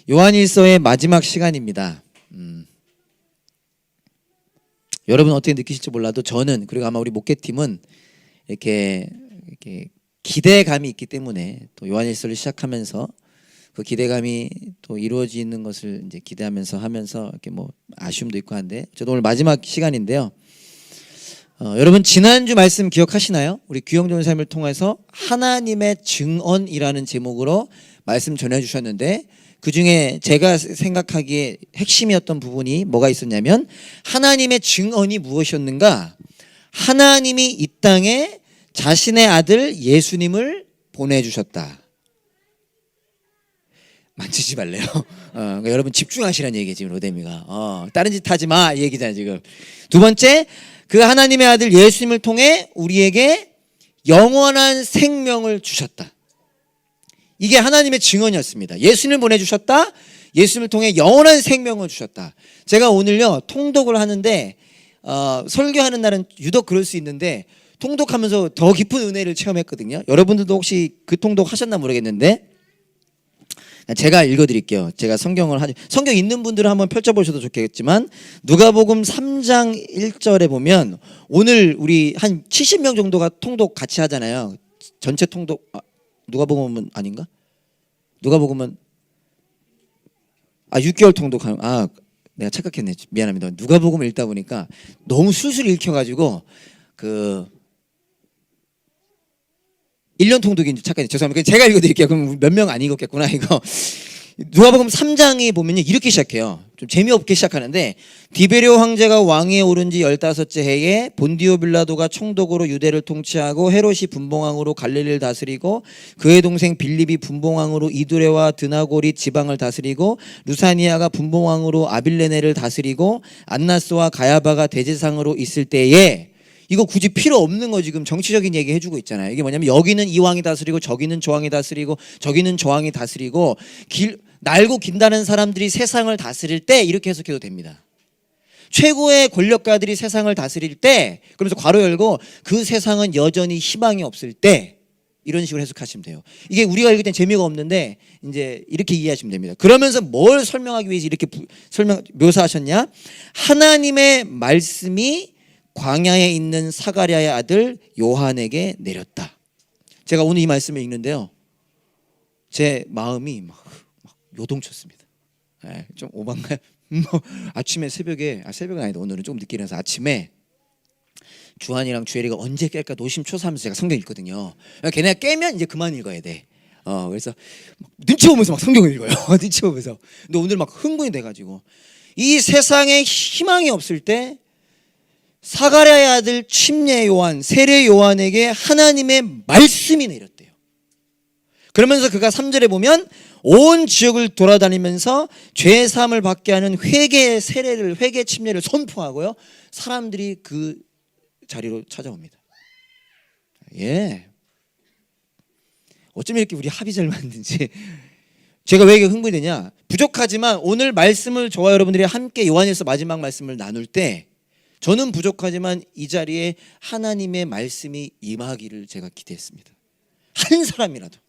요한일서의 마지막 시간입니다. 여러분 어떻게 느끼실지 몰라도 저는, 그리고 아마 우리 목회팀은 이렇게 기대감이 있기 때문에 또 요한일서를 시작하면서 그 기대감이 또 이루어지는 것을 이제 기대하면서 하면서 이렇게 뭐 아쉬움도 있고 한데, 저도 오늘 마지막 시간인데요. 여러분 지난주 말씀 기억하시나요? 우리 귀영존 삶을 통해서 하나님의 증언이라는 제목으로 말씀 전해주셨는데, 그 중에 제가 생각하기에 핵심이었던 부분이 뭐가 있었냐면, 하나님의 증언이 무엇이었는가? 하나님이 이 땅에 자신의 아들 예수님을 보내주셨다. 만지지 말래요. 그러니까 여러분 집중하시라는 얘기예요 지금 로데미가. 다른 짓 하지 마 이 얘기잖아요 지금. 두 번째, 그 하나님의 아들 예수님을 통해 우리에게 영원한 생명을 주셨다. 이게 하나님의 증언이었습니다. 예수님을 보내주셨다. 예수님을 통해 영원한 생명을 주셨다. 제가 오늘요 통독을 하는데 설교하는 날은 유독 그럴 수 있는데, 통독하면서 더 깊은 은혜를 체험했거든요. 여러분들도 혹시 그 통독 하셨나 모르겠는데, 제가 읽어드릴게요. 제가 성경 있는 분들은 한번 펼쳐보셔도 좋겠지만, 누가복음 3장 1절에 보면, 오늘 우리 한 70명 정도가 통독 같이 하잖아요. 전체 통독. 누가복음은 아닌가? 누가복음은 6개월 통독하는. 내가 착각했네. 미안합니다. 누가복음을 읽다 보니까 너무 술술 읽혀가지고 1년 통독인 줄 착각했네. 죄송합니다. 제가 읽어드릴게요. 그럼 몇 명 안 읽었겠구나 이거. 누가복음 3장에 보면요 이렇게 시작해요. 좀 재미없게 시작하는데, 디베리오 황제가 왕위에 오른 지 15째 해에 본디오 빌라도가 총독으로 유대를 통치하고, 헤롯이 분봉왕으로 갈릴리를 다스리고, 그의 동생 빌립이 분봉왕으로 이두레와 드나고리 지방을 다스리고, 루사니아가 분봉왕으로 아빌레네를 다스리고, 안나스와 가야바가 대제상으로 있을 때에, 이거 굳이 필요 없는 거 지금 정치적인 얘기 해주고 있잖아요. 이게 뭐냐면, 여기는 이 왕이 다스리고, 저기는 저 왕이 다스리고, 저기는 저 왕이 다스리고, 날고 긴다는 사람들이 세상을 다스릴 때, 이렇게 해석해도 됩니다. 최고의 권력가들이 세상을 다스릴 때, 그러면서 괄호 열고, 그 세상은 여전히 희망이 없을 때, 이런 식으로 해석하시면 돼요. 이게 우리가 읽을 땐 재미가 없는데 이제 이렇게 이해하시면 됩니다. 그러면서 뭘 설명하기 위해서 이렇게 묘사하셨냐? 하나님의 말씀이 광야에 있는 사가랴의 아들 요한에게 내렸다. 제가 오늘 이 말씀을 읽는데요, 제 마음이 막 요동쳤습니다. 좀 오반가요? 아침에 새벽은 아니다. 오늘은 좀 늦게 일어나서 아침에 주한이랑 주혜리가 언제 깰까 노심초사하면서 제가 성경 읽거든요. 걔네가 깨면 이제 그만 읽어야 돼. 그래서 눈치 보면서 막 성경을 읽어요. 눈치 보면서. 근데 오늘 막 흥분이 돼가지고, 이 세상에 희망이 없을 때 사가랴의 아들 침례 요한, 세례 요한에게 하나님의 말씀이 내렸대요. 그러면서 그가 3절에 보면, 온 지역을 돌아다니면서 죄 사함을 받게 하는 회개 침례를 선포하고요, 사람들이 그 자리로 찾아옵니다. 어쩜 이렇게 우리 합이 잘 맞는지. 제가 왜 이렇게 흥분이 되냐? 부족하지만 오늘 말씀을 저와 여러분들이 함께 요한일서 마지막 말씀을 나눌 때, 저는 부족하지만 이 자리에 하나님의 말씀이 임하기를 제가 기대했습니다. 한 사람이라도.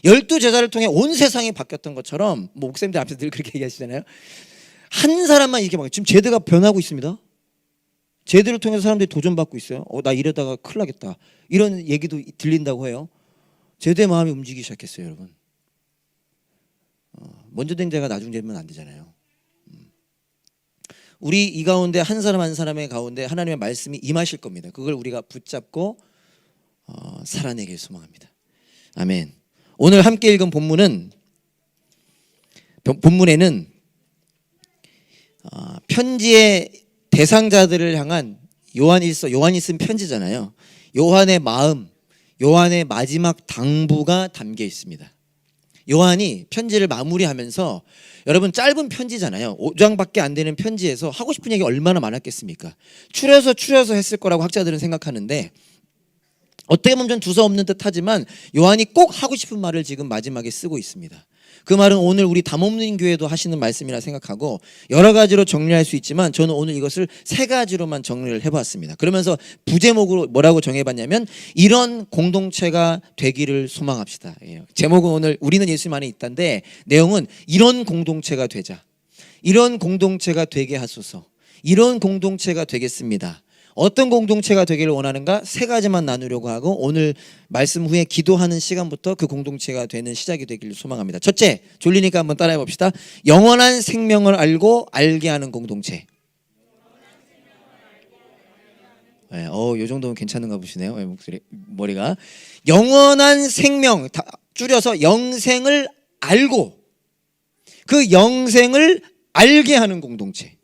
12제자를 통해 온 세상이 바뀌었던 것처럼, 목사님들 앞에서 늘 그렇게 얘기하시잖아요. 한 사람만 이렇게 막, 지금 제도가 변하고 있습니다. 제도를 통해서 사람들이 도전받고 있어요. 나 이러다가 큰일 나겠다, 이런 얘기도 들린다고 해요. 제도의 마음이 움직이기 시작했어요 여러분. 먼저 된 자가 나중 되면 안 되잖아요. 우리 이 가운데 한 사람 한 사람의 가운데 하나님의 말씀이 임하실 겁니다. 그걸 우리가 붙잡고 살아내길 소망합니다. 아멘. 오늘 함께 읽은 본문에는 편지의 대상자들을 향한 요한이 쓴 편지잖아요. 요한의 마음, 요한의 마지막 당부가 담겨 있습니다. 요한이 편지를 마무리하면서, 여러분 짧은 편지잖아요. 5장밖에 안 되는 편지에서 하고 싶은 얘기 얼마나 많았겠습니까? 추려서 했을 거라고 학자들은 생각하는데, 어떻게 보면 좀 두서없는 듯 하지만 요한이 꼭 하고 싶은 말을 지금 마지막에 쓰고 있습니다. 그 말은 오늘 우리 담없는 교회도 하시는 말씀이라 생각하고 여러 가지로 정리할 수 있지만 저는 오늘 이것을 세 가지로만 정리를 해봤습니다. 그러면서 부제목으로 뭐라고 정해봤냐면 이런 공동체가 되기를 소망합시다. 제목은 오늘 우리는 예수님 안에 있다인데 내용은 이런 공동체가 되자. 이런 공동체가 되게 하소서. 이런 공동체가 되겠습니다. 어떤 공동체가 되기를 원하는가 세 가지만 나누려고 하고 오늘 말씀 후에 기도하는 시간부터 그 공동체가 되는 시작이 되기를 소망합니다. 첫째, 졸리니까 한번 따라해 봅시다. 영원한 생명을 알고 알게 하는 공동체. 네, 요 정도면 괜찮은가 보시네요. 목소리, 머리가. 영원한 생명, 줄여서 영생을 알고 그 영생을 알게 하는 공동체.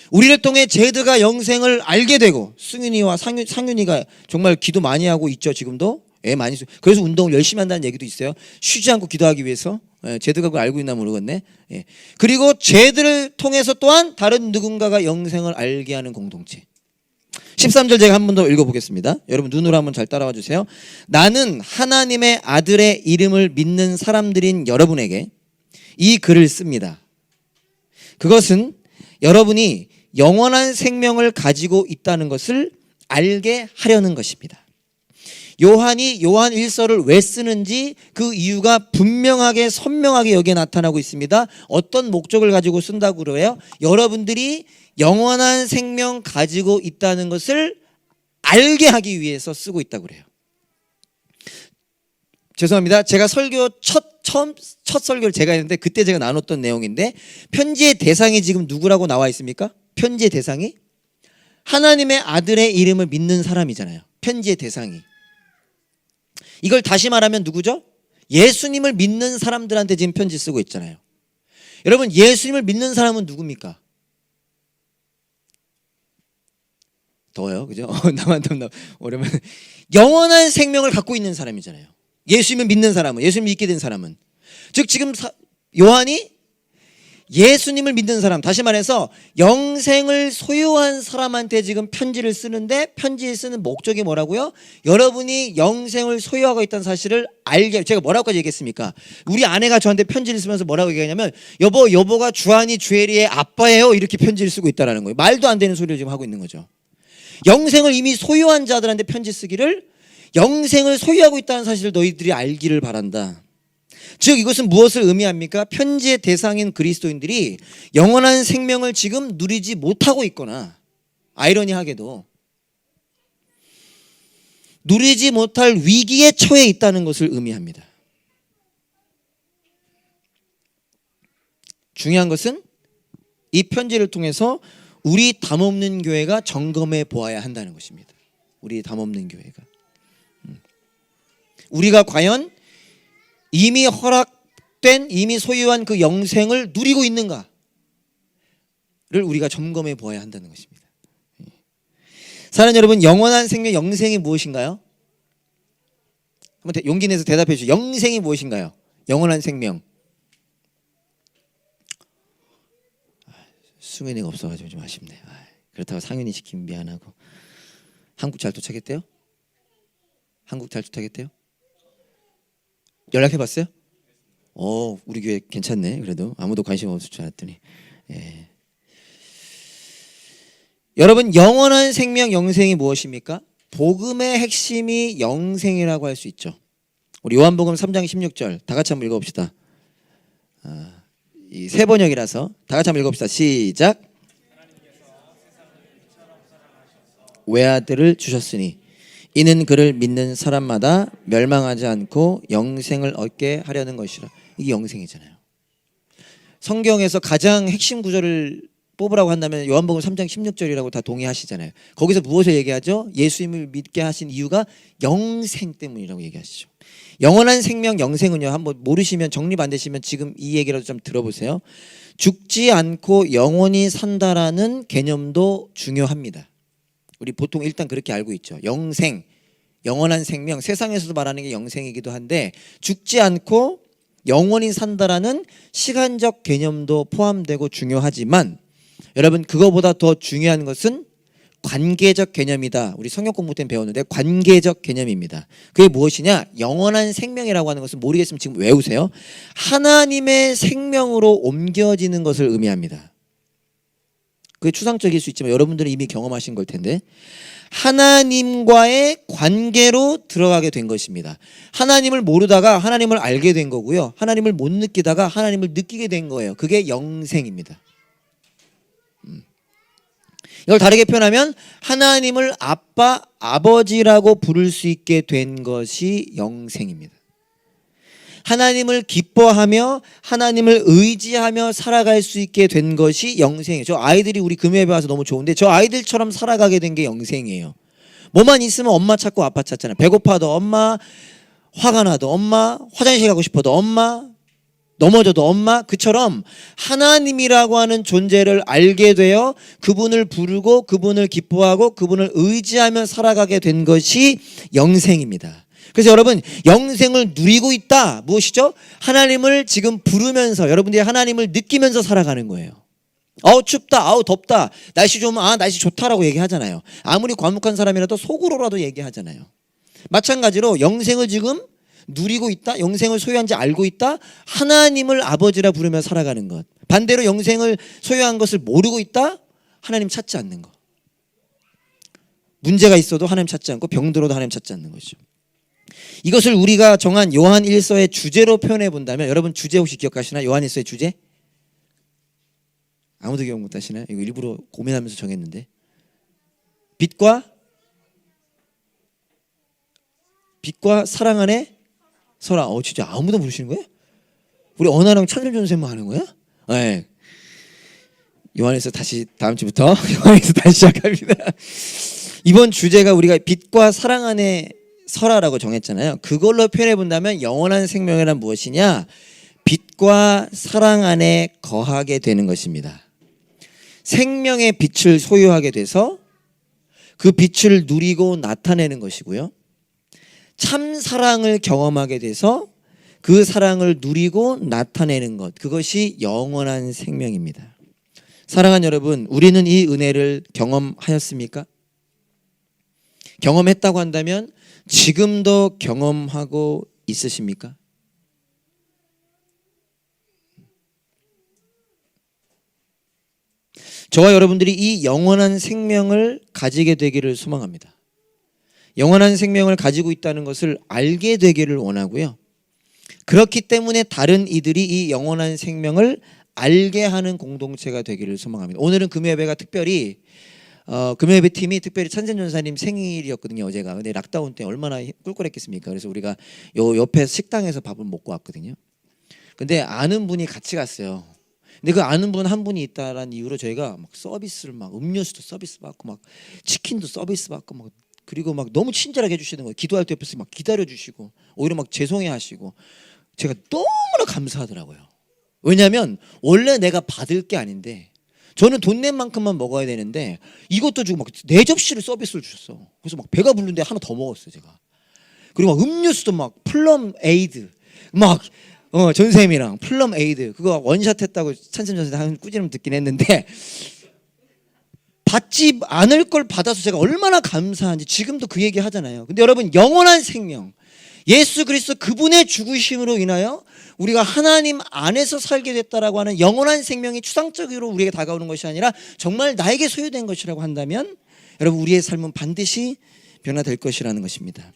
우리를 통해 제드가 영생을 알게 되고 승윤이와 상윤이가 정말 기도 많이 하고 있죠. 지금도 많이 그래서 운동을 열심히 한다는 얘기도 있어요. 쉬지 않고 기도하기 위해서. 제드가 그걸 알고 있나 모르겠네. 그리고 제드를 통해서 또한 다른 누군가가 영생을 알게 하는 공동체. 13절 제가 한 번 더 읽어보겠습니다. 여러분 눈으로 한번 잘 따라와 주세요. 나는 하나님의 아들의 이름을 믿는 사람들인 여러분에게 이 글을 씁니다. 그것은 여러분이 영원한 생명을 가지고 있다는 것을 알게 하려는 것입니다. 요한이 요한 1서를 왜 쓰는지 그 이유가 분명하게 선명하게 여기에 나타나고 있습니다. 어떤 목적을 가지고 쓴다고 그래요? 여러분들이 영원한 생명 가지고 있다는 것을 알게 하기 위해서 쓰고 있다고 그래요. 죄송합니다. 제가 설교 첫 설교를 제가 했는데 그때 제가 나눴던 내용인데 편지의 대상이 지금 누구라고 나와 있습니까? 편지의 대상이 하나님의 아들의 이름을 믿는 사람이잖아요. 편지의 대상이. 이걸 다시 말하면 누구죠? 예수님을 믿는 사람들한테 지금 편지 쓰고 있잖아요. 여러분 예수님을 믿는 사람은 누굽니까? 더워요, 그죠? 나만 오랜만에 영원한 생명을 갖고 있는 사람이잖아요. 예수님을 믿는 사람은, 예수님을 믿게 된 사람은, 즉 지금 요한이 예수님을 믿는 사람, 다시 말해서 영생을 소유한 사람한테 지금 편지를 쓰는데 편지를 쓰는 목적이 뭐라고요? 여러분이 영생을 소유하고 있다는 사실을 알게. 제가 뭐라고까지 얘기했습니까? 우리 아내가 저한테 편지를 쓰면서 뭐라고 얘기하냐면 여보가 주한이 주혜리의 아빠예요 이렇게 편지를 쓰고 있다는 거예요. 말도 안 되는 소리를 지금 하고 있는 거죠. 영생을 이미 소유한 자들한테 편지 쓰기를 영생을 소유하고 있다는 사실을 너희들이 알기를 바란다. 즉 이것은 무엇을 의미합니까? 편지의 대상인 그리스도인들이 영원한 생명을 지금 누리지 못하고 있거나 아이러니하게도 누리지 못할 위기에 처해 있다는 것을 의미합니다. 중요한 것은 이 편지를 통해서 우리 담없는 교회가 점검해 보아야 한다는 것입니다. 우리 담없는 교회가 우리가 과연 이미 허락된 이미 소유한 그 영생을 누리고 있는가를 우리가 점검해 보아야 한다는 것입니다. 사랑하는 여러분, 영원한 생명, 영생이 무엇인가요? 한번 용기 내서 대답해 주시죠. 영생이 무엇인가요? 영원한 생명. 승윤이가 없어가지고 좀 아쉽네. 그렇다고 상윤이 시키면 미안하고. 한국 잘 도착했대요? 한국 잘 도착했대요? 연락해봤어요? 우리 교회 괜찮네. 그래도 아무도 관심 없을 줄 알았더니. 여러분 영원한 생명 영생이 무엇입니까? 복음의 핵심이 영생이라고 할 수 있죠. 우리 요한복음 3장 16절 다 같이 한번 읽어봅시다. 이 세 번역이라서 다 같이 한번 읽어봅시다. 시작. 외아들을 주셨으니 이는 그를 믿는 사람마다 멸망하지 않고 영생을 얻게 하려는 것이라. 이게 영생이잖아요. 성경에서 가장 핵심 구절을 뽑으라고 한다면 요한복음 3장 16절이라고 다 동의하시잖아요. 거기서 무엇을 얘기하죠? 예수님을 믿게 하신 이유가 영생 때문이라고 얘기하시죠. 영원한 생명 영생은요, 한번 모르시면 정립 안 되시면 지금 이 얘기라도 좀 들어보세요. 죽지 않고 영원히 산다라는 개념도 중요합니다. 우리 보통 일단 그렇게 알고 있죠. 영생, 영원한 생명, 세상에서도 말하는 게 영생이기도 한데 죽지 않고 영원히 산다라는 시간적 개념도 포함되고 중요하지만 여러분 그거보다 더 중요한 것은 관계적 개념이다. 우리 성경 공부 때는 배웠는데 관계적 개념입니다. 그게 무엇이냐? 영원한 생명이라고 하는 것은 모르겠으면 지금 외우세요. 하나님의 생명으로 옮겨지는 것을 의미합니다. 그게 추상적일 수 있지만 여러분들은 이미 경험하신 걸 텐데 하나님과의 관계로 들어가게 된 것입니다. 하나님을 모르다가 하나님을 알게 된 거고요. 하나님을 못 느끼다가 하나님을 느끼게 된 거예요. 그게 영생입니다. 이걸 다르게 표현하면 하나님을 아빠, 아버지라고 부를 수 있게 된 것이 영생입니다. 하나님을 기뻐하며 하나님을 의지하며 살아갈 수 있게 된 것이 영생이에요. 저 아이들이 우리 금요일에 와서 너무 좋은데 저 아이들처럼 살아가게 된 게 영생이에요. 뭐만 있으면 엄마 찾고 아빠 찾잖아요. 배고파도 엄마, 화가 나도 엄마, 화장실 가고 싶어도 엄마, 넘어져도 엄마. 그처럼 하나님이라고 하는 존재를 알게 되어 그분을 부르고 그분을 기뻐하고 그분을 의지하며 살아가게 된 것이 영생입니다. 그래서 여러분 영생을 누리고 있다. 무엇이죠? 하나님을 지금 부르면서 여러분들이 하나님을 느끼면서 살아가는 거예요. 아우 춥다, 아우 덥다, 날씨 좋으면 아 날씨 좋다라고 얘기하잖아요. 아무리 과묵한 사람이라도 속으로라도 얘기하잖아요. 마찬가지로 영생을 지금 누리고 있다, 영생을 소유한 지 알고 있다, 하나님을 아버지라 부르며 살아가는 것. 반대로 영생을 소유한 것을 모르고 있다, 하나님 찾지 않는 것. 문제가 있어도 하나님 찾지 않고 병들어도 하나님 찾지 않는 거죠. 이것을 우리가 정한 요한 1서의 주제로 표현해 본다면 여러분 주제 혹시 기억하시나요? 요한 1서의 주제? 아무도 기억 못 하시나요? 이거 일부러 고민하면서 정했는데 빛과 사랑 안에 서라. 진짜 아무도 모르시는 거예요? 우리 언아랑 찬일 전생만 하는 거야? 네. 요한에서 다시 다음 주부터 요한에서 다시 시작합니다. 이번 주제가 우리가 빛과 사랑 안에 서라라고 정했잖아요. 그걸로 표현해 본다면 영원한 생명이란 무엇이냐? 빛과 사랑 안에 거하게 되는 것입니다. 생명의 빛을 소유하게 돼서 그 빛을 누리고 나타내는 것이고요. 참 사랑을 경험하게 돼서 그 사랑을 누리고 나타내는 것, 그것이 영원한 생명입니다. 사랑하는 여러분, 우리는 이 은혜를 경험하였습니까? 경험했다고 한다면 지금도 경험하고 있으십니까? 저와 여러분들이 이 영원한 생명을 가지게 되기를 소망합니다. 영원한 생명을 가지고 있다는 것을 알게 되기를 원하고요. 그렇기 때문에 다른 이들이 이 영원한 생명을 알게 하는 공동체가 되기를 소망합니다. 오늘은 금요예배가 특별히 금요예배 팀이 특별히 찬센전사님 생일이었거든요, 어제가. 근데 락다운 때 얼마나 꿀꿀했겠습니까? 그래서 우리가 요 옆에 식당에서 밥을 먹고 왔거든요. 근데 아는 분이 같이 갔어요. 근데 그 아는 분 한 분이 있다라는 이유로 저희가 막 서비스를 막 음료수도 서비스 받고 막 치킨도 서비스 받고 막 그리고 막 너무 친절하게 해주시는 거예요. 기도할 때 옆에서 막 기다려주시고 오히려 막 죄송해하시고 제가 너무나 감사하더라고요. 왜냐하면 원래 내가 받을 게 아닌데 저는 돈 낸 만큼만 먹어야 되는데 이것도 주고 막 4접시를 서비스를 주셨어. 그래서 막 배가 부른데 하나 더 먹었어요, 제가. 그리고 막 음료수도 막 플럼 에이드 막 전쌤이랑 플럼 에이드 그거 원샷 했다고 찬쌤전사 한 꾸지람 듣긴 했는데 받지 않을 걸 받아서 제가 얼마나 감사한지 지금도 그 얘기 하잖아요. 근데 여러분 영원한 생명 예수 그리스도 그분의 죽으심으로 인하여 우리가 하나님 안에서 살게 됐다라고 하는 영원한 생명이 추상적으로 우리에게 다가오는 것이 아니라 정말 나에게 소유된 것이라고 한다면 여러분 우리의 삶은 반드시 변화될 것이라는 것입니다.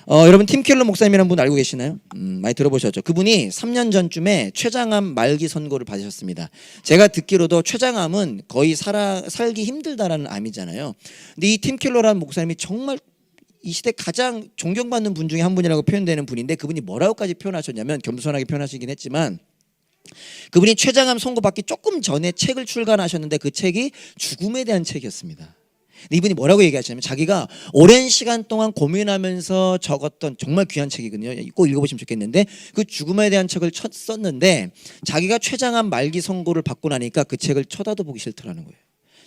여러분 팀켈러 목사님이라는 분 알고 계시나요? 많이 들어보셨죠? 그분이 3년 전쯤에 췌장암 말기 선고를 받으셨습니다. 제가 듣기로도 췌장암은 거의 살기 힘들다라는 암이잖아요. 근데 이 팀켈러라는 목사님이 정말 이 시대 가장 존경받는 분 중에 한 분이라고 표현되는 분인데 그분이 뭐라고까지 표현하셨냐면 겸손하게 표현하시긴 했지만 그분이 췌장암 선고받기 조금 전에 책을 출간하셨는데 그 책이 죽음에 대한 책이었습니다. 근데 이분이 뭐라고 얘기하시냐면 자기가 오랜 시간 동안 고민하면서 적었던 정말 귀한 책이거든요. 꼭 읽어보시면 좋겠는데 그 죽음에 대한 책을 썼는데 자기가 췌장암 말기 선고를 받고 나니까 그 책을 쳐다도 보기 싫더라는 거예요.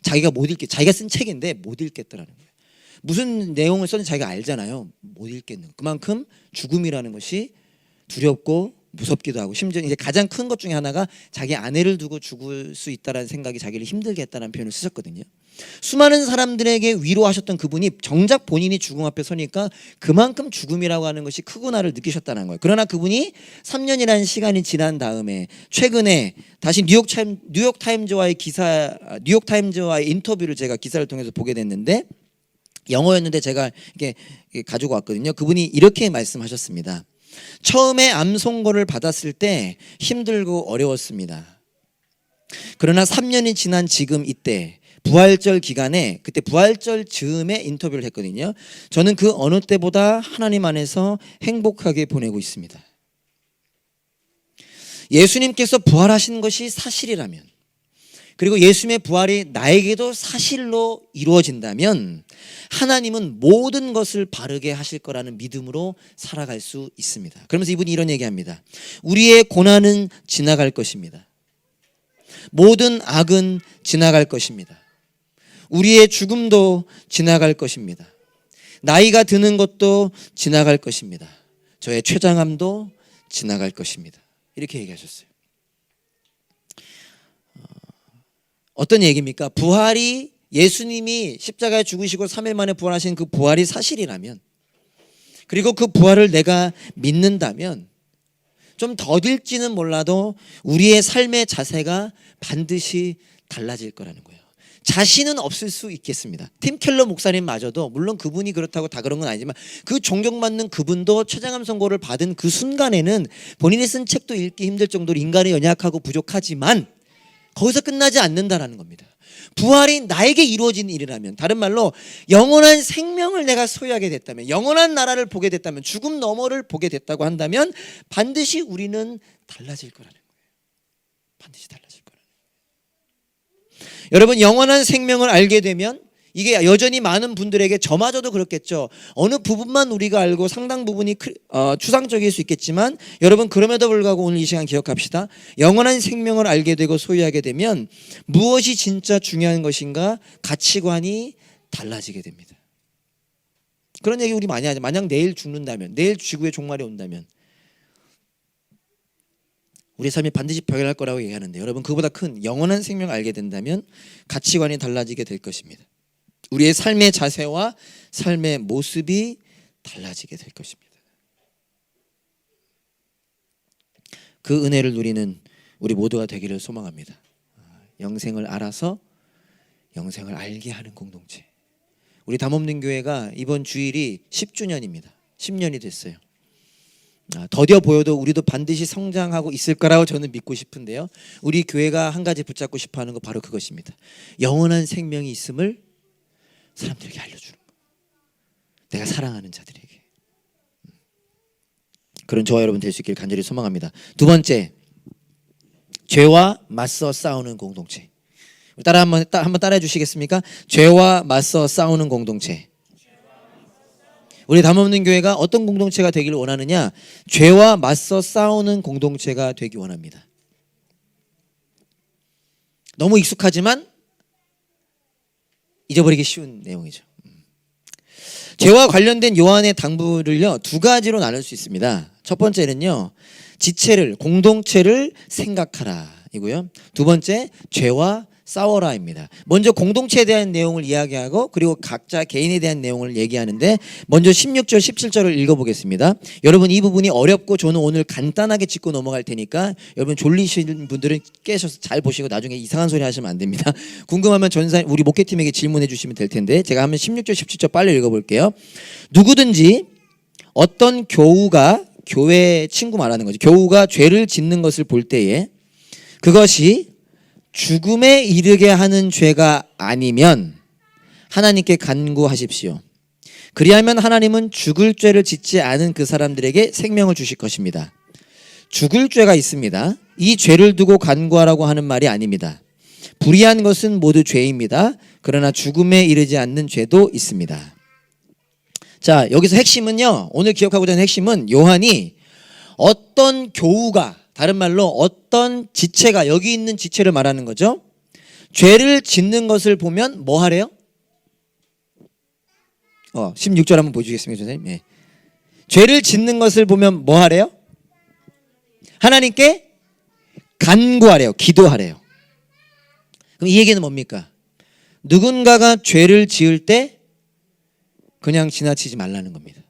자기가 못 읽겠, 자기가 쓴 책인데 못 읽겠더라는 거예요. 무슨 내용을 썼는지 자기가 알잖아요. 못 읽겠는. 그만큼 죽음이라는 것이 두렵고 무섭기도 하고 심지어 이제 가장 큰 것 중에 하나가 자기 아내를 두고 죽을 수 있다라는 생각이 자기를 힘들게 했다는 표현을 쓰셨거든요. 수많은 사람들에게 위로하셨던 그분이 정작 본인이 죽음 앞에 서니까 그만큼 죽음이라고 하는 것이 크구나를 느끼셨다는 거예요. 그러나 그분이 3년이라는 시간이 지난 다음에 최근에 다시 뉴욕타임즈와의 인터뷰를 제가 기사를 통해서 보게 됐는데, 영어였는데 제가 이렇게 가지고 왔거든요. 그분이 이렇게 말씀하셨습니다. 처음에 암 선고를 받았을 때 힘들고 어려웠습니다. 그러나 3년이 지난 지금 이때 부활절 기간에, 그때 부활절 즈음에 인터뷰를 했거든요. 저는 그 어느 때보다 하나님 안에서 행복하게 보내고 있습니다. 예수님께서 부활하신 것이 사실이라면, 그리고 예수님의 부활이 나에게도 사실로 이루어진다면 하나님은 모든 것을 바르게 하실 거라는 믿음으로 살아갈 수 있습니다. 그러면서 이분이 이런 얘기합니다. 우리의 고난은 지나갈 것입니다. 모든 악은 지나갈 것입니다. 우리의 죽음도 지나갈 것입니다. 나이가 드는 것도 지나갈 것입니다. 저의 췌장암도 지나갈 것입니다. 이렇게 얘기하셨어요. 어떤 얘기입니까? 부활이, 예수님이 십자가에 죽으시고 3일 만에 부활하신 그 부활이 사실이라면, 그리고 그 부활을 내가 믿는다면 좀 더딜지는 몰라도 우리의 삶의 자세가 반드시 달라질 거라는 거예요. 자신은 없을 수 있겠습니다. 팀 켈러 목사님마저도, 물론 그분이 그렇다고 다 그런 건 아니지만, 그 존경받는 그분도 췌장암 선고를 받은 그 순간에는 본인이 쓴 책도 읽기 힘들 정도로 인간이 연약하고 부족하지만 거기서 끝나지 않는다라는 겁니다. 부활이 나에게 이루어진 일이라면, 다른 말로 영원한 생명을 내가 소유하게 됐다면, 영원한 나라를 보게 됐다면, 죽음 너머를 보게 됐다고 한다면 반드시 우리는 달라질 거라는 거예요. 반드시 달라질 거라는 거예요. 여러분, 영원한 생명을 알게 되면, 이게 여전히 많은 분들에게, 저마저도 그렇겠죠. 어느 부분만 우리가 알고 상당 부분이 추상적일 수 있겠지만, 여러분 그럼에도 불구하고 오늘 이 시간 기억합시다. 영원한 생명을 알게 되고 소유하게 되면 무엇이 진짜 중요한 것인가, 가치관이 달라지게 됩니다. 그런 얘기 우리 많이 하죠. 만약 내일 죽는다면, 내일 지구의 종말이 온다면 우리의 삶이 반드시 변할 거라고 얘기하는데, 여러분 그보다 큰 영원한 생명을 알게 된다면 가치관이 달라지게 될 것입니다. 우리의 삶의 자세와 삶의 모습이 달라지게 될 것입니다. 그 은혜를 누리는 우리 모두가 되기를 소망합니다. 영생을 알아서 영생을 알게 하는 공동체. 우리 담없는 교회가 이번 주일이 10주년입니다. 10년이 됐어요. 더뎌 보여도 우리도 반드시 성장하고 있을 거라고 저는 믿고 싶은데요. 우리 교회가 한 가지 붙잡고 싶어하는 거 바로 그것입니다. 영원한 생명이 있음을 사람들에게 알려주는 거예요. 내가 사랑하는 자들에게. 그런 저와 여러분 될 수 있기를 간절히 소망합니다. 두 번째, 죄와 맞서 싸우는 공동체. 한번 따라해 주시겠습니까? 죄와 맞서 싸우는 공동체. 우리 담없는 교회가 어떤 공동체가 되기를 원하느냐? 죄와 맞서 싸우는 공동체가 되기 원합니다. 너무 익숙하지만 잊어버리기 쉬운 내용이죠. 죄와 관련된 요한의 당부를요, 두 가지로 나눌 수 있습니다. 첫 번째는요, 지체를, 공동체를 생각하라 이고요. 두 번째, 죄와 싸워라입니다. 먼저 공동체에 대한 내용을 이야기하고, 그리고 각자 개인에 대한 내용을 얘기하는데, 먼저 16절 17절을 읽어보겠습니다. 여러분 이 부분이 어렵고 저는 오늘 간단하게 짚고 넘어갈 테니까 여러분 졸리시는 분들은 깨셔서 잘 보시고 나중에 이상한 소리 하시면 안 됩니다. 궁금하면 우리 목회팀에게 질문해 주시면 될 텐데, 제가 한번 16절 17절 빨리 읽어볼게요. 누구든지 어떤 교우가, 교회 친구 말하는 거죠. 교우가 죄를 짓는 것을 볼 때에 그것이 죽음에 이르게 하는 죄가 아니면 하나님께 간구하십시오. 그리하면 하나님은 죽을 죄를 짓지 않은 그 사람들에게 생명을 주실 것입니다. 죽을 죄가 있습니다. 이 죄를 두고 간구하라고 하는 말이 아닙니다. 불의한 것은 모두 죄입니다. 그러나 죽음에 이르지 않는 죄도 있습니다. 자, 여기서 핵심은요, 오늘 기억하고자 하는 핵심은 요한이 어떤 교우가, 다른 말로 어떤 지체가, 여기 있는 지체를 말하는 거죠. 죄를 짓는 것을 보면 뭐 하래요? 16절 한번 보여주겠습니다, 선생님. 네. 죄를 짓는 것을 보면 뭐 하래요? 하나님께 간구하래요. 기도하래요. 그럼 이 얘기는 뭡니까? 누군가가 죄를 지을 때 그냥 지나치지 말라는 겁니다.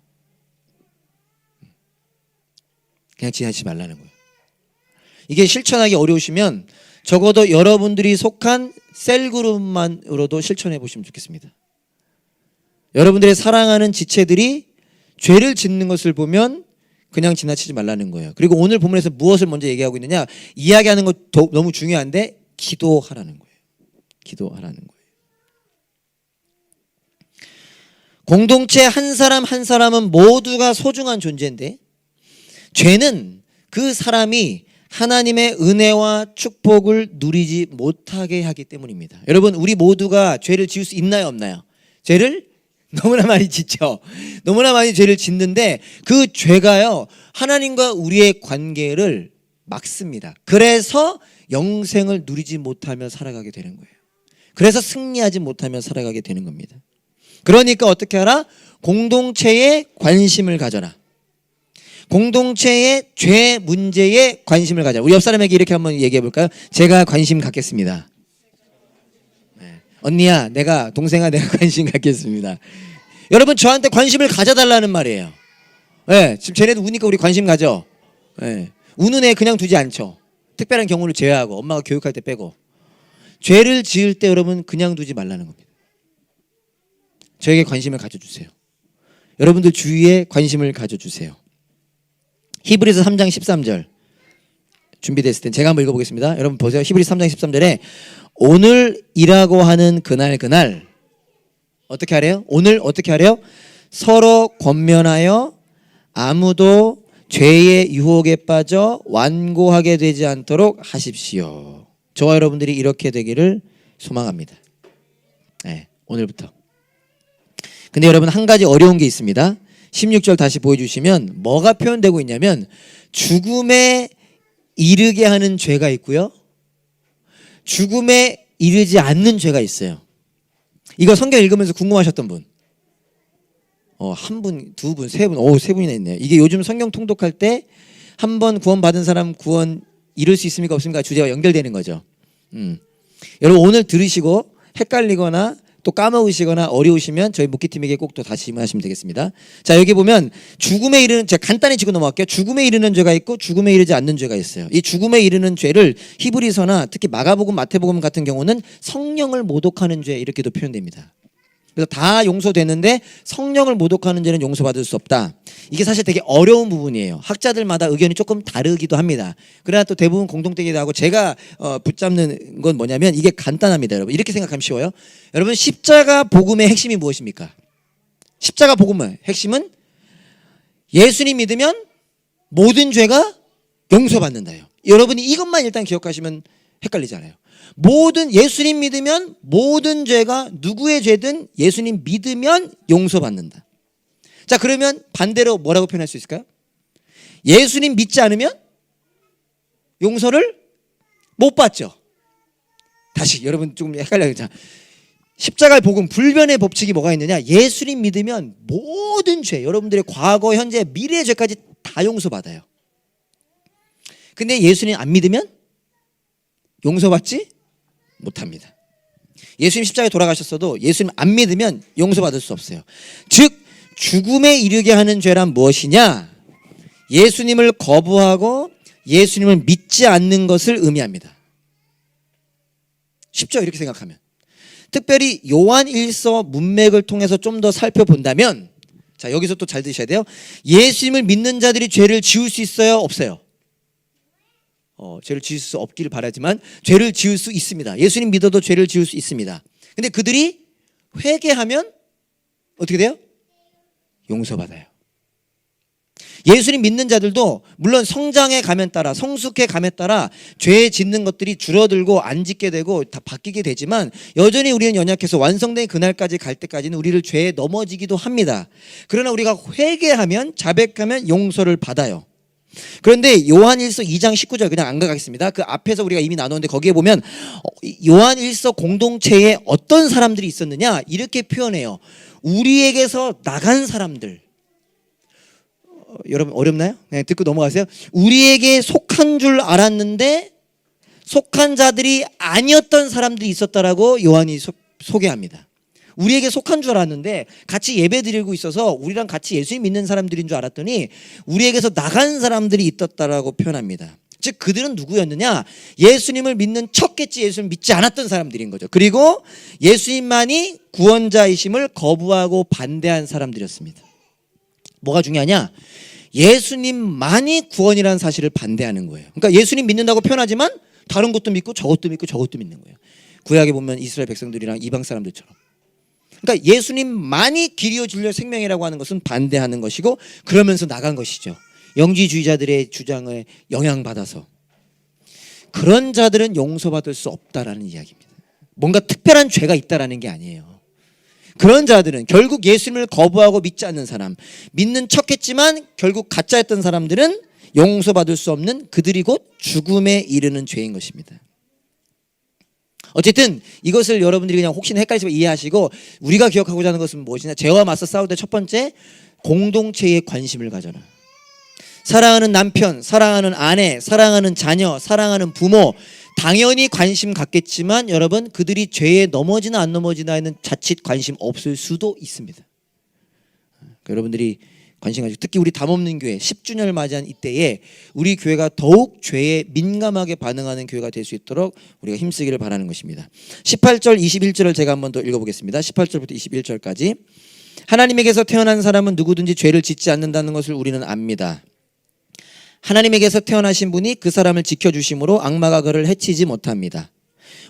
그냥 지나치지 말라는 거예요. 이게 실천하기 어려우시면 적어도 여러분들이 속한 셀그룹만으로도 실천해 보시면 좋겠습니다. 여러분들의 사랑하는 지체들이 죄를 짓는 것을 보면 그냥 지나치지 말라는 거예요. 그리고 오늘 본문에서 무엇을 먼저 얘기하고 있느냐? 이야기하는 것 너무 중요한데 기도하라는 거예요. 기도하라는 거예요. 공동체 한 사람 한 사람은 모두가 소중한 존재인데 죄는 그 사람이 하나님의 은혜와 축복을 누리지 못하게 하기 때문입니다. 여러분, 우리 모두가 죄를 지을 수 있나요, 없나요? 죄를 너무나 많이 짓죠. 너무나 많이 죄를 짓는데 그 죄가요, 하나님과 우리의 관계를 막습니다. 그래서 영생을 누리지 못하며 살아가게 되는 거예요. 그래서 승리하지 못하며 살아가게 되는 겁니다. 그러니까 어떻게 하라? 공동체에 관심을 가져라. 공동체의 죄 문제에 관심을 가져라. 우리 옆 사람에게 이렇게 한번 얘기해 볼까요? 제가 관심 갖겠습니다. 네. 언니야, 동생아, 내가 관심 갖겠습니다. 여러분, 저한테 관심을 가져달라는 말이에요. 네, 지금 쟤네도 우니까 우리 관심 가져. 네. 우는 애 그냥 두지 않죠. 특별한 경우를 제외하고 엄마가 교육할 때 빼고. 죄를 지을 때 여러분 그냥 두지 말라는 겁니다. 저에게 관심을 가져주세요. 여러분들 주위에 관심을 가져주세요. 히브리서 3장 13절 준비됐을 때 제가 한번 읽어보겠습니다. 여러분 보세요. 히브리서 3장 13절에 오늘이라고 하는 그날 어떻게 하래요? 오늘 어떻게 하래요? 서로 권면하여 아무도 죄의 유혹에 빠져 완고하게 되지 않도록 하십시오. 저와 여러분들이 이렇게 되기를 소망합니다. 네, 오늘부터. 근데 여러분, 한 가지 어려운 게 있습니다. 16절 다시 보여주시면 뭐가 표현되고 있냐면 죽음에 이르게 하는 죄가 있고요, 죽음에 이르지 않는 죄가 있어요. 이거 성경 읽으면서 궁금하셨던 분? 한 분, 두 분, 세 분, 세 분이나 있네요. 이게 요즘 성경 통독할 때 한 번 구원 받은 사람 구원 이룰 수 있습니까 없습니까? 주제가 연결되는 거죠. 여러분, 오늘 들으시고 헷갈리거나 또 까먹으시거나 어려우시면 저희 목기팀에게 꼭 또 다시 질문하시면 되겠습니다. 자, 여기 보면 죽음에 이르는, 제가 간단히 짚고 넘어갈게요. 죽음에 이르는 죄가 있고 죽음에 이르지 않는 죄가 있어요. 이 죽음에 이르는 죄를 히브리서나 특히 마가복음, 마태복음 같은 경우는 성령을 모독하는 죄 이렇게도 표현됩니다. 그래서 다 용서되는데 성령을 모독하는 죄는 용서받을 수 없다. 이게 사실 되게 어려운 부분이에요. 학자들마다 의견이 조금 다르기도 합니다. 그러나 또 대부분 공통되기도 하고, 제가 붙잡는 건 뭐냐면 이게 간단합니다. 여러분, 이렇게 생각하면 쉬워요. 여러분, 십자가 복음의 핵심이 무엇입니까? 십자가 복음의 핵심은 예수님 믿으면 모든 죄가 용서받는다요. 여러분이 이것만 일단 기억하시면 헷갈리잖아요. 예수님 믿으면 모든 죄가, 누구의 죄든 예수님 믿으면 용서받는다. 자, 그러면 반대로 뭐라고 표현할 수 있을까요? 예수님 믿지 않으면 용서를 못 받죠. 다시 여러분 좀 헷갈려요. 자, 십자가의 복음, 불변의 법칙이 뭐가 있느냐? 예수님 믿으면 모든 죄, 여러분들의 과거, 현재, 미래의 죄까지 다 용서받아요. 근데 예수님 안 믿으면 용서받지 못합니다. 예수님 십자가에 돌아가셨어도 예수님 안 믿으면 용서받을 수 없어요. 즉 죽음에 이르게 하는 죄란 무엇이냐? 예수님을 거부하고 예수님을 믿지 않는 것을 의미합니다. 쉽죠? 이렇게 생각하면. 특별히 요한 1서 문맥을 통해서 좀 더 살펴본다면, 자, 여기서 또 잘 들으셔야 돼요. 예수님을 믿는 자들이 죄를 지을 수 있어요? 없어요? 죄를 지을 수 없기를 바라지만 죄를 지을 수 있습니다. 예수님 믿어도 죄를 지을 수 있습니다. 근데 그들이 회개하면 어떻게 돼요? 용서받아요. 예수님 믿는 자들도 물론 성장해 감에 따라, 성숙해 감에 따라 죄 짓는 것들이 줄어들고 안 짓게 되고 다 바뀌게 되지만 여전히 우리는 연약해서 완성된 그날까지 갈 때까지는 우리를 죄에 넘어지기도 합니다. 그러나 우리가 회개하면, 자백하면 용서를 받아요. 그런데 요한 1서 2장 19절 그냥 안 가겠습니다. 그 앞에서 우리가 이미 나눴는데 거기에 보면 요한 1서 공동체에 어떤 사람들이 있었느냐 이렇게 표현해요. 우리에게서 나간 사람들. 여러분 어렵나요? 네, 듣고 넘어가세요. 우리에게 속한 줄 알았는데 속한 자들이 아니었던 사람들이 있었다라고 요한이 소개합니다. 우리에게 속한 줄 알았는데 같이 예배 드리고 있어서 우리랑 같이 예수님 믿는 사람들인 줄 알았더니 우리에게서 나간 사람들이 있었다라고 표현합니다. 즉 그들은 누구였느냐? 예수님을 믿는 척겠지 예수님을 믿지 않았던 사람들인 거죠. 그리고 예수님만이 구원자이심을 거부하고 반대한 사람들이었습니다. 뭐가 중요하냐? 예수님만이 구원이라는 사실을 반대하는 거예요. 그러니까 예수님 믿는다고 표현하지만 다른 것도 믿고 저것도 믿고 저것도 믿는 거예요. 구약에 보면 이스라엘 백성들이랑 이방 사람들처럼. 그러니까 예수님만이 길이요 진리요 생명이라고 하는 것은 반대하는 것이고 그러면서 나간 것이죠. 영지주의자들의 주장에 영향받아서. 그런 자들은 용서받을 수 없다라는 이야기입니다. 뭔가 특별한 죄가 있다라는 게 아니에요. 그런 자들은 결국 예수님을 거부하고 믿지 않는 사람, 믿는 척했지만 결국 가짜였던 사람들은 용서받을 수 없는 그들이 곧 죽음에 이르는 죄인 것입니다. 어쨌든 이것을 여러분들이 그냥 혹시나 헷갈리시면 이해하시고 우리가 기억하고자 하는 것은 무엇이냐? 죄와 맞서 싸울 때 첫 번째, 공동체에 관심을 가져라. 사랑하는 남편, 사랑하는 아내, 사랑하는 자녀, 사랑하는 부모 당연히 관심 갖겠지만 여러분 그들이 죄에 넘어지나 안 넘어지나에는 자칫 관심 없을 수도 있습니다. 여러분들이 관심 가지고 특히 우리 담없는 교회 10주년을 맞이한 이때에 우리 교회가 더욱 죄에 민감하게 반응하는 교회가 될 수 있도록 우리가 힘쓰기를 바라는 것입니다. 18절 21절을 제가 한번 더 읽어보겠습니다. 18절부터 21절까지. 하나님에게서 태어난 사람은 누구든지 죄를 짓지 않는다는 것을 우리는 압니다. 하나님에게서 태어나신 분이 그 사람을 지켜주심으로 악마가 그를 해치지 못합니다.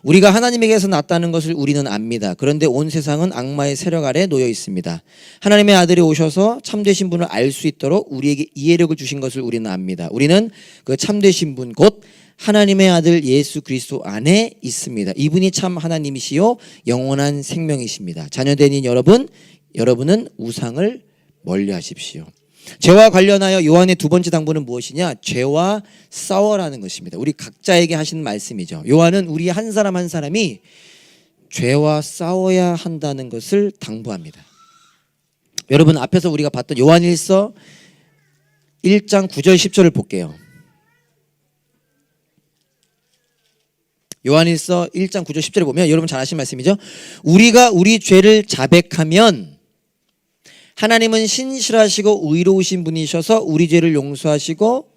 우리가 하나님에게서 났다는 것을 우리는 압니다. 그런데 온 세상은 악마의 세력 아래 놓여 있습니다. 하나님의 아들이 오셔서 참되신 분을 알 수 있도록 우리에게 이해력을 주신 것을 우리는 압니다. 우리는 그 참되신 분 곧 하나님의 아들 예수 그리스도 안에 있습니다. 이분이 참 하나님이시요 영원한 생명이십니다. 자녀된 여러분은 우상을 멀리하십시오. 죄와 관련하여 요한의 두 번째 당부는 무엇이냐? 죄와 싸워라는 것입니다. 우리 각자에게 하시는 말씀이죠. 요한은 우리 한 사람 한 사람이 죄와 싸워야 한다는 것을 당부합니다. 여러분 앞에서 우리가 봤던 요한일서 1장 9절 10절을 볼게요. 요한일서 1장 9절 10절을 보면 여러분 잘 아시는 말씀이죠. 우리가 우리 죄를 자백하면 하나님은 신실하시고 의로우신 분이셔서 우리 죄를 용서하시고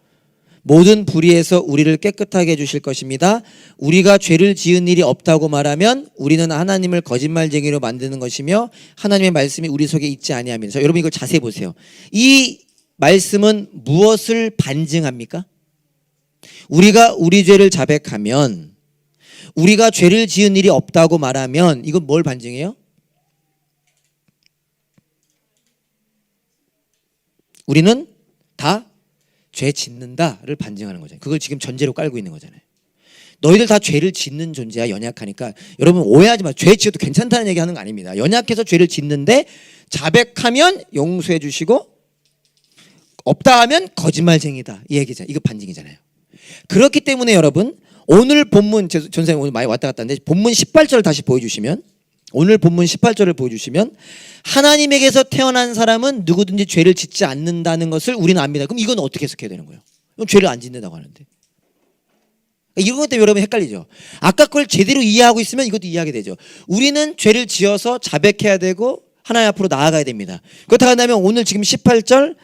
모든 불의에서 우리를 깨끗하게 해주실 것입니다. 우리가 죄를 지은 일이 없다고 말하면 우리는 하나님을 거짓말쟁이로 만드는 것이며 하나님의 말씀이 우리 속에 있지 아니하면서. 여러분 이걸 자세히 보세요. 이 말씀은 무엇을 반증합니까? 우리가 우리 죄를 자백하면 우리가 죄를 지은 일이 없다고 말하면 이건 뭘 반증해요? 우리는 다 죄 짓는다를 반증하는 거잖아요. 그걸 지금 전제로 깔고 있는 거잖아요. 너희들 다 죄를 짓는 존재야. 연약하니까. 여러분 오해하지 마. 죄 지어도 괜찮다는 얘기하는 거 아닙니다. 연약해서 죄를 짓는데 자백하면 용서해 주시고 없다 하면 거짓말쟁이다. 이 얘기잖아요. 이거 반증이잖아요. 그렇기 때문에 여러분 오늘 본문 전생에 오늘 많이 왔다 갔다 하는데 본문 18절을 다시 보여주시면 오늘 본문 18절을 보여주시면 하나님에게서 태어난 사람은 누구든지 죄를 짓지 않는다는 것을 우리는 압니다. 그럼 이건 어떻게 해석해야 되는 거예요? 그럼 죄를 안 짓는다고 하는데 이런 것 때문에 여러분 헷갈리죠. 아까 걸 제대로 이해하고 있으면 이것도 이해하게 되죠. 우리는 죄를 지어서 자백해야 되고 하나님 앞으로 나아가야 됩니다. 그렇다고 한다면 오늘 지금 18절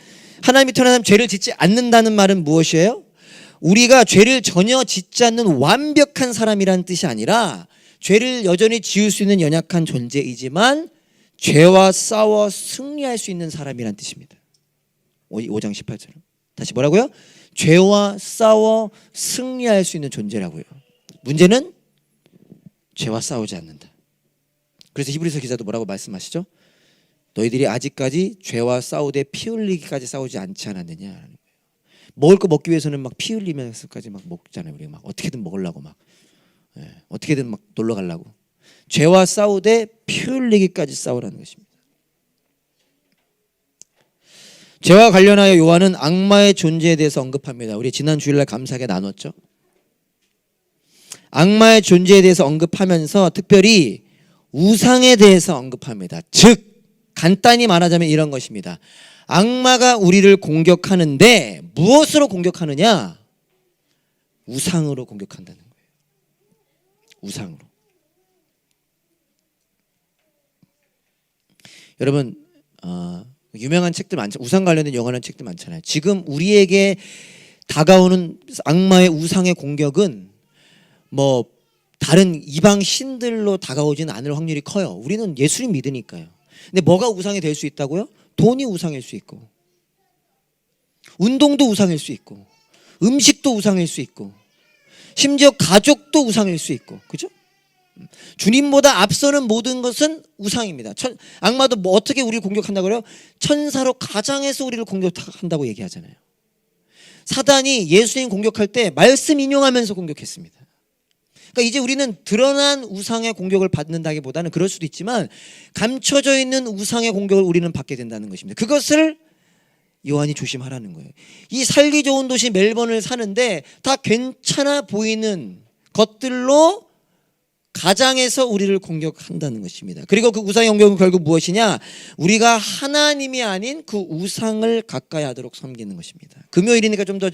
하나님이 태어난 사람 죄를 짓지 않는다는 말은 무엇이에요? 우리가 죄를 전혀 짓지 않는 완벽한 사람이라는 뜻이 아니라 죄를 여전히 지을 수 있는 연약한 존재이지만 죄와 싸워 승리할 수 있는 사람이란 뜻입니다. 5장 18절은 다시 뭐라고요? 죄와 싸워 승리할 수 있는 존재라고요. 문제는 죄와 싸우지 않는다. 그래서 히브리서 기자도 뭐라고 말씀하시죠? 너희들이 아직까지 죄와 싸우되 피 흘리기까지 싸우지 않지 않았느냐. 먹을 거 먹기 위해서는 막 피 흘리면서까지 막 먹잖아요. 우리가 막 어떻게든 먹으려고 막 어떻게든 막 놀러 가려고. 죄와 싸우되 피 흘리기까지 싸우라는 것입니다. 죄와 관련하여 요한은 악마의 존재에 대해서 언급합니다. 우리 지난 주일날 감사하게 나눴죠. 악마의 존재에 대해서 언급하면서 특별히 우상에 대해서 언급합니다. 즉 간단히 말하자면 이런 것입니다. 악마가 우리를 공격하는데 무엇으로 공격하느냐? 우상으로 공격한다는 거예요. 우상으로. 여러분 유명한 책들 많죠. 우상 관련된 영화나 책들 많잖아요. 지금 우리에게 다가오는 악마의 우상의 공격은 뭐 다른 이방 신들로 다가오지는 않을 확률이 커요. 우리는 예수님 믿으니까요. 근데 뭐가 우상이 될 수 있다고요? 돈이 우상일 수 있고, 운동도 우상일 수 있고, 음식도 우상일 수 있고, 심지어 가족도 우상일 수 있고, 그죠? 주님보다 앞서는 모든 것은 우상입니다. 악마도 뭐 어떻게 우리를 공격한다고 그래요? 천사로 가장해서 우리를 공격한다고 얘기하잖아요. 사단이 예수님 공격할 때 말씀 인용하면서 공격했습니다. 그러니까 이제 우리는 드러난 우상의 공격을 받는다기보다는 그럴 수도 있지만 감춰져 있는 우상의 공격을 우리는 받게 된다는 것입니다. 그것을 요한이 조심하라는 거예요. 이 살기 좋은 도시 멜번을 사는데 다 괜찮아 보이는 것들로 가장해서 우리를 공격한다는 것입니다. 그리고 그 우상의 공격은 결국 무엇이냐? 우리가 하나님이 아닌 그 우상을 가까이 하도록 섬기는 것입니다. 금요일이니까 좀 더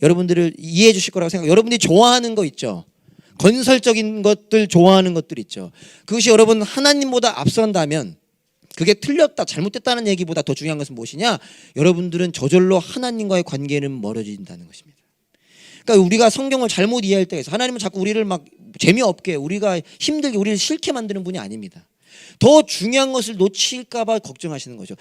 여러분들을 이해해 주실 거라고 생각해요. 여러분들이 좋아하는 거 있죠. 건설적인 것들 좋아하는 것들 있죠. 그것이 여러분 하나님보다 앞선다면 그게 틀렸다 잘못됐다는 얘기보다 더 중요한 것은 무엇이냐? 여러분들은 저절로 하나님과의 관계는 멀어진다는 것입니다. 그러니까 우리가 성경을 잘못 이해할 때가 있어요. 하나님은 자꾸 우리를 막 재미없게 우리가 힘들게 우리를 싫게 만드는 분이 아닙니다. 더 중요한 것을 놓칠까 봐 걱정하시는 거죠.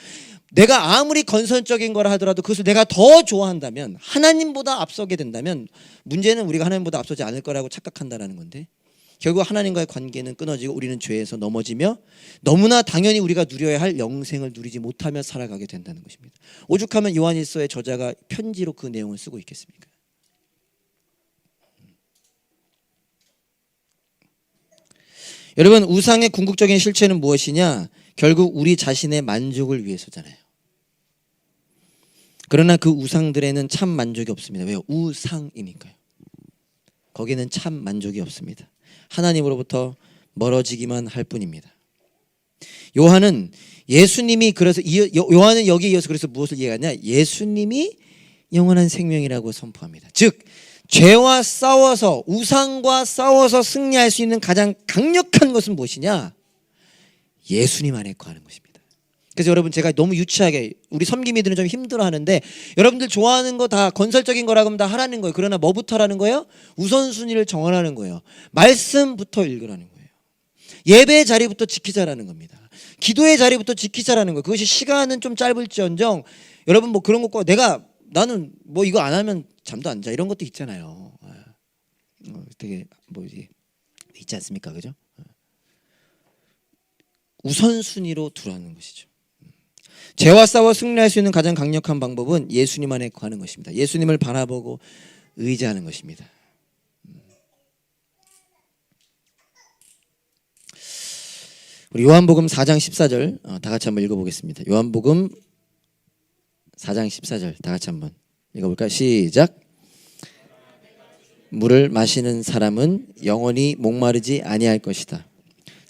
내가 아무리 건설적인 거라 하더라도 그것을 내가 더 좋아한다면 하나님보다 앞서게 된다면 문제는 우리가 하나님보다 앞서지 않을 거라고 착각한다는 건데 결국 하나님과의 관계는 끊어지고 우리는 죄에서 넘어지며 너무나 당연히 우리가 누려야 할 영생을 누리지 못하며 살아가게 된다는 것입니다. 오죽하면 요한일서의 저자가 편지로 그 내용을 쓰고 있겠습니까? 여러분 우상의 궁극적인 실체는 무엇이냐? 결국 우리 자신의 만족을 위해서잖아요. 그러나 그 우상들에는 참 만족이 없습니다. 왜요? 우상이니까요. 거기에는 참 만족이 없습니다. 하나님으로부터 멀어지기만 할 뿐입니다. 요한은 예수님이 그래서 요한은 여기에 이어서 그래서 무엇을 이해하냐? 예수님이 영원한 생명이라고 선포합니다. 즉 죄와 싸워서 우상과 싸워서 승리할 수 있는 가장 강력한 것은 무엇이냐? 예수님 안에 거하는 것입니다. 그래서 여러분 제가 너무 유치하게 우리 섬김이들은 좀 힘들어하는데 여러분들 좋아하는 거 다 건설적인 거라고 하면 다 하라는 거예요. 그러나 뭐부터 하라는 거예요? 우선순위를 정하라는 거예요. 말씀부터 읽으라는 거예요. 예배의 자리부터 지키자라는 겁니다. 기도의 자리부터 지키자라는 거예요. 그것이 시간은 좀 짧을지언정 여러분 뭐 그런 것과 나는 뭐 이거 안 하면 잠도 안 자 이런 것도 있잖아요. 되게 뭐지 있지 않습니까, 그죠? 우선순위로 두라는 것이죠. 죄와 싸워 승리할 수 있는 가장 강력한 방법은 예수님 안에 거하는 것입니다. 예수님을 바라보고 의지하는 것입니다. 우리 요한복음 4장 14절 다 같이 한번 읽어보겠습니다. 요한복음 4장 14절 다 같이 한번 읽어볼까요? 시작. 물을 마시는 사람은 영원히 목마르지 아니할 것이다.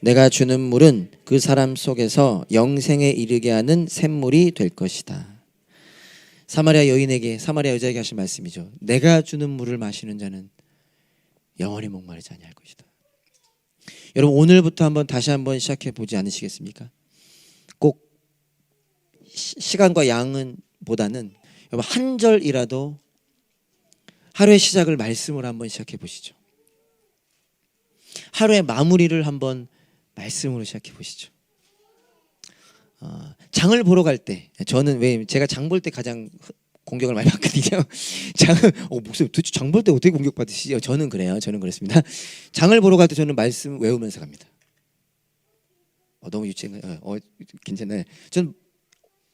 내가 주는 물은 그 사람 속에서 영생에 이르게 하는 샘물이 될 것이다. 사마리아 여자에게 하신 말씀이죠. 내가 주는 물을 마시는 자는 영원히 목마르지 아니할 것이다. 여러분 오늘부터 다시 한번 시작해 보지 않으시겠습니까? 꼭 시간과 양은 보다는 여러분 한 절이라도 하루의 시작을 말씀으로 한번 시작해 보시죠. 하루의 마무리를 한번 말씀으로 시작해 보시죠. 장을 보러 갈 때 저는 제가 장 볼 때 가장 공격을 많이 받거든요. 목소리 도대체 장 볼 때 어떻게 공격받으시죠? 저는 그래요. 저는 그렇습니다. 장을 보러 갈 때 저는 말씀 외우면서 갑니다. 너무 유치한가요? 괜찮아요. 저는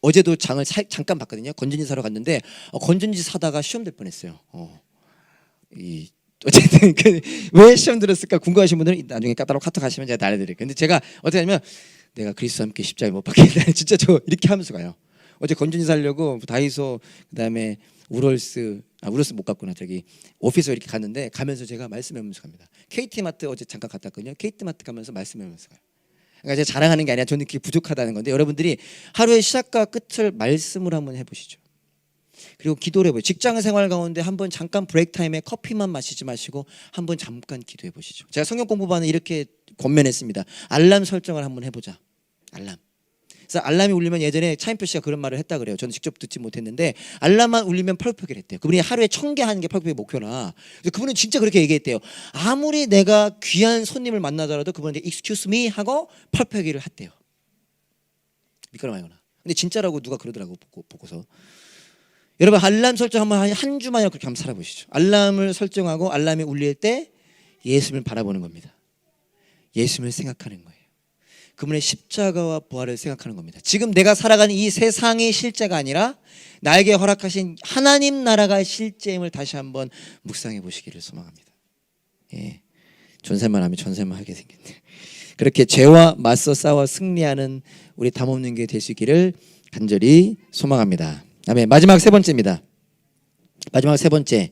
어제도 장을 잠깐 봤거든요. 건전지 사러 갔는데 건전지 사다가 시험 될 뻔했어요. 어쨌든 왜 시험 들었을까 궁금하신 분들은 나중에 따로 카톡 하시면 제가 알려드릴게요. 근데 제가 어떻게 하냐면 내가 그리스도와 함께 십자가에 못 박히겠다. 진짜 저 이렇게 하면서 가요. 어제 건전지 사려고 다이소 그다음에 우럴스 못 갔구나. 저기 오피스 이렇게 갔는데 가면서 제가 말씀 외우면서 갑니다. KT마트 어제 잠깐 갔다 왔거든요. KT마트 가면서 말씀 외우면서 가요. 그러니까 제가 자랑하는 게 아니라 저는 그게 부족하다는 건데 여러분들이 하루의 시작과 끝을 말씀으로 한번 해보시죠. 그리고 기도를 해보세요. 직장 생활 가운데 한번 잠깐 브레이크 타임에 커피만 마시지 마시고 한번 잠깐 기도해 보시죠. 제가 성경 공부반에 이렇게 권면했습니다. 알람 설정을 한번 해보자. 알람. 그래서 알람이 울리면 예전에 차인표 씨가 그런 말을 했다 그래요. 저는 직접 듣지 못했는데 알람만 울리면 펄프기를 했대요. 그분이 하루에 1000개 하는 게 펄프기 목표나. 그래서 그분은 진짜 그렇게 얘기했대요. 아무리 내가 귀한 손님을 만나더라도 그분한테 excuse me 하고 펄프기를 했대요. 믿거나 말거나. 근데 진짜라고 누가 그러더라고 보고서. 여러분 알람 설정 한번 한 주만이라도 그렇게 한번 살아보시죠. 알람을 설정하고 알람이 울릴 때 예수님을 바라보는 겁니다. 예수님을 생각하는 거예요. 그분의 십자가와 부활을 생각하는 겁니다. 지금 내가 살아가는 이 세상이 실제가 아니라 나에게 허락하신 하나님 나라가 실제임을 다시 한번 묵상해 보시기를 소망합니다. 예, 전세만 하면 전세만 하게 생겼네. 그렇게 죄와 맞서 싸워 승리하는 우리 담없는 교회 될 수 있기를 간절히 소망합니다. 아멘. 마지막 세 번째입니다. 마지막 세 번째,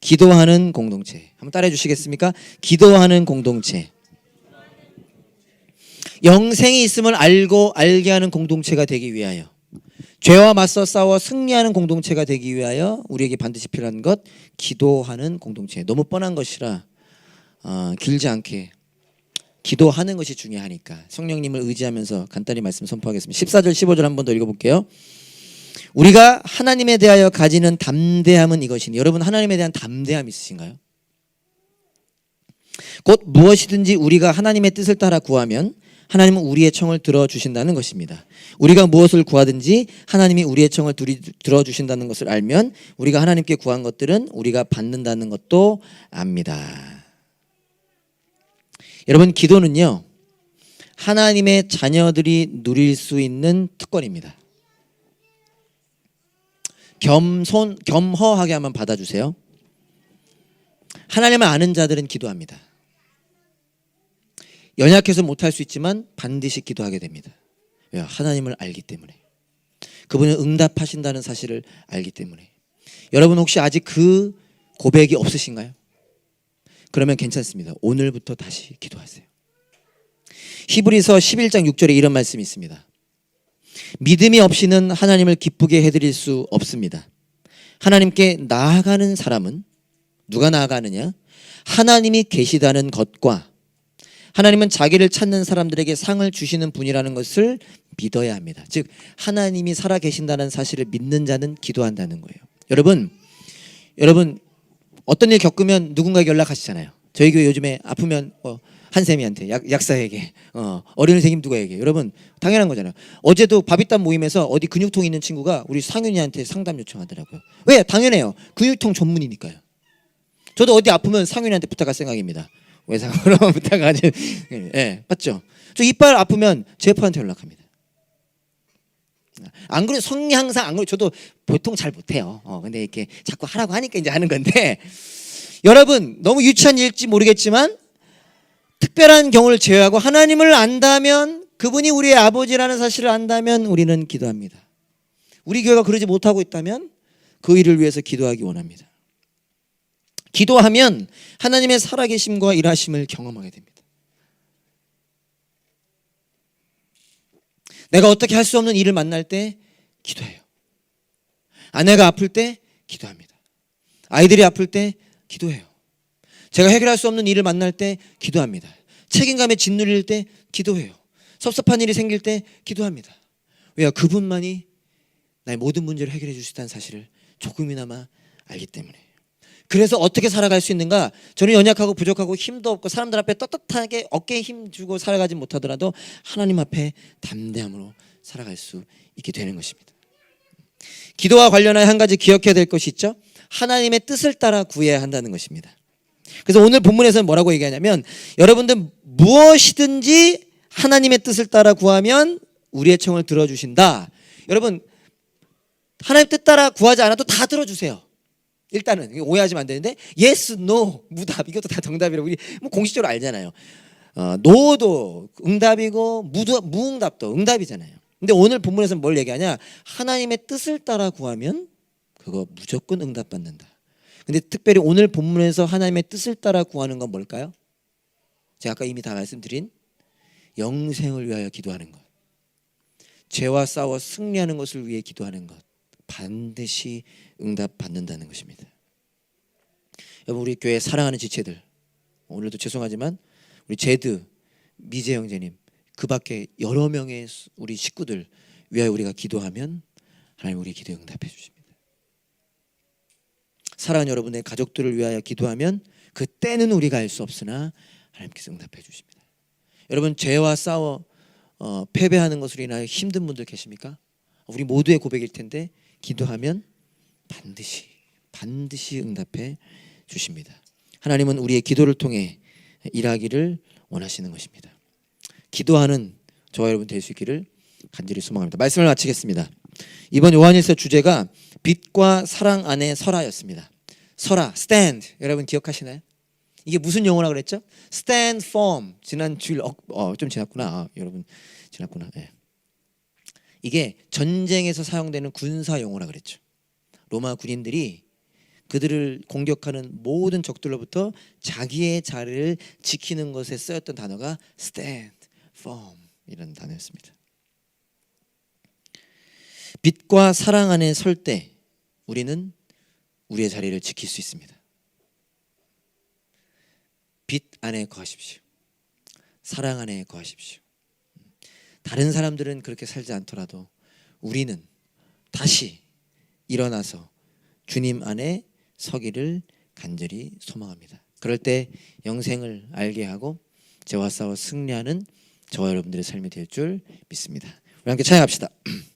기도하는 공동체. 한번 따라해 주시겠습니까? 기도하는 공동체. 영생이 있음을 알게 하는 공동체가 되기 위하여, 죄와 맞서 싸워 승리하는 공동체가 되기 위하여 우리에게 반드시 필요한 것, 기도하는 공동체. 너무 뻔한 것이라 길지 않게 기도하는 것이 중요하니까 성령님을 의지하면서 간단히 말씀 선포하겠습니다. 14절 15절 한 번 더 읽어볼게요. 우리가 하나님에 대하여 가지는 담대함은 이것이니. 여러분 하나님에 대한 담대함 있으신가요? 곧 무엇이든지 우리가 하나님의 뜻을 따라 구하면 하나님은 우리의 청을 들어주신다는 것입니다. 우리가 무엇을 구하든지 하나님이 우리의 청을 들어주신다는 것을 알면 우리가 하나님께 구한 것들은 우리가 받는다는 것도 압니다. 여러분 기도는요, 하나님의 자녀들이 누릴 수 있는 특권입니다. 겸허하게 한번 받아주세요. 하나님을 아는 자들은 기도합니다. 연약해서 못할 수 있지만 반드시 기도하게 됩니다. 왜요? 하나님을 알기 때문에. 그분은 응답하신다는 사실을 알기 때문에. 여러분 혹시 아직 그 고백이 없으신가요? 그러면 괜찮습니다. 오늘부터 다시 기도하세요. 히브리서 11장 6절에 이런 말씀이 있습니다. 믿음이 없이는 하나님을 기쁘게 해드릴 수 없습니다. 하나님께 나아가는 사람은 누가 나아가느냐? 하나님이 계시다는 것과 하나님은 자기를 찾는 사람들에게 상을 주시는 분이라는 것을 믿어야 합니다. 즉 하나님이 살아계신다는 사실을 믿는 자는 기도한다는 거예요. 여러분 어떤 일 겪으면 누군가에게 연락하시잖아요. 저희 교회 요즘에 아프면 한쌤이한테 약사에게 어린 선생님 누구에게. 여러분 당연한 거잖아요. 어제도 바비땀 모임에서 어디 근육통 있는 친구가 우리 상윤이한테 상담 요청하더라고요. 왜? 당연해요. 근육통 전문이니까요. 저도 어디 아프면 상윤이한테 부탁할 생각입니다. 외상으로 부탁하지. 예, 맞죠? 저 이빨 아프면 제프한테 연락합니다. 안 그래도 성리 항상 안 그래도 저도 보통 잘 못해요. 근데 이렇게 자꾸 하라고 하니까 이제 하는 건데, 여러분 너무 유치한 일일지 모르겠지만 특별한 경우를 제외하고 하나님을 안다면, 그분이 우리의 아버지라는 사실을 안다면 우리는 기도합니다. 우리 교회가 그러지 못하고 있다면 그 일을 위해서 기도하기 원합니다. 기도하면 하나님의 살아계심과 일하심을 경험하게 됩니다. 내가 어떻게 할 수 없는 일을 만날 때 기도해요. 아내가 아플 때 기도합니다. 아이들이 아플 때 기도해요. 제가 해결할 수 없는 일을 만날 때 기도합니다. 책임감에 짓눌릴 때 기도해요. 섭섭한 일이 생길 때 기도합니다. 왜요? 그분만이 나의 모든 문제를 해결해 주시다는 사실을 조금이나마 알기 때문에. 그래서 어떻게 살아갈 수 있는가? 저는 연약하고 부족하고 힘도 없고 사람들 앞에 떳떳하게 어깨에 힘 주고 살아가지 못하더라도 하나님 앞에 담대함으로 살아갈 수 있게 되는 것입니다. 기도와 관련하여 한 가지 기억해야 될 것이 있죠. 하나님의 뜻을 따라 구해야 한다는 것입니다. 그래서 오늘 본문에서는 뭐라고 얘기하냐면, 여러분들 무엇이든지 하나님의 뜻을 따라 구하면 우리의 청을 들어주신다. 여러분 하나님 뜻 따라 구하지 않아도 다 들어주세요. 일단은 오해하시면 안 되는데 yes, no, 무답 이것도 다 정답이라고 우리 뭐 공식적으로 알잖아요. no도 응답이고 무응답도 응답이잖아요. 근데 오늘 본문에서는 뭘 얘기하냐? 하나님의 뜻을 따라 구하면 그거 무조건 응답받는다. 근데 특별히 오늘 본문에서 하나님의 뜻을 따라 구하는 건 뭘까요? 제가 아까 이미 다 말씀드린 영생을 위하여 기도하는 것, 죄와 싸워 승리하는 것을 위해 기도하는 것, 반드시 응답받는다는 것입니다. 여러분 우리 교회 사랑하는 지체들, 오늘도 죄송하지만 우리 제드, 미재 형제님 그 밖에 여러 명의 우리 식구들 위하여 우리가 기도하면 하나님 우리 기도에 응답해 주십니다. 사랑하는 여러분의 가족들을 위하여 기도하면 그 때는 우리가 알 수 없으나 하나님께서 응답해 주십니다. 여러분 죄와 싸워 패배하는 것으로 인하여 힘든 분들 계십니까? 우리 모두의 고백일 텐데 기도하면 반드시 응답해 주십니다. 하나님은 우리의 기도를 통해 일하기를 원하시는 것입니다. 기도하는 저와 여러분 될 수 있기를 간절히 소망합니다. 말씀을 마치겠습니다. 이번 요한일서 주제가 빛과 사랑 안에 서라였습니다. 서라, stand. 여러분 기억하시나요? 이게 무슨 용어라 그랬죠? stand firm. 지난 주일 좀 지났구나. 여러분 지났구나. 네. 이게 전쟁에서 사용되는 군사 용어라 그랬죠. 로마 군인들이 그들을 공격하는 모든 적들로부터 자기의 자리를 지키는 것에 쓰였던 단어가 stand firm 이라는 단어였습니다. 빛과 사랑 안에 설 때 우리는 우리의 자리를 지킬 수 있습니다. 빛 안에 거하십시오. 사랑 안에 거하십시오. 다른 사람들은 그렇게 살지 않더라도 우리는 다시 일어나서 주님 안에 서기를 간절히 소망합니다. 그럴 때 영생을 알게 하고 죄와 싸워 승리하는 저와 여러분들의 삶이 될 줄 믿습니다. 우리 함께 찬양합시다.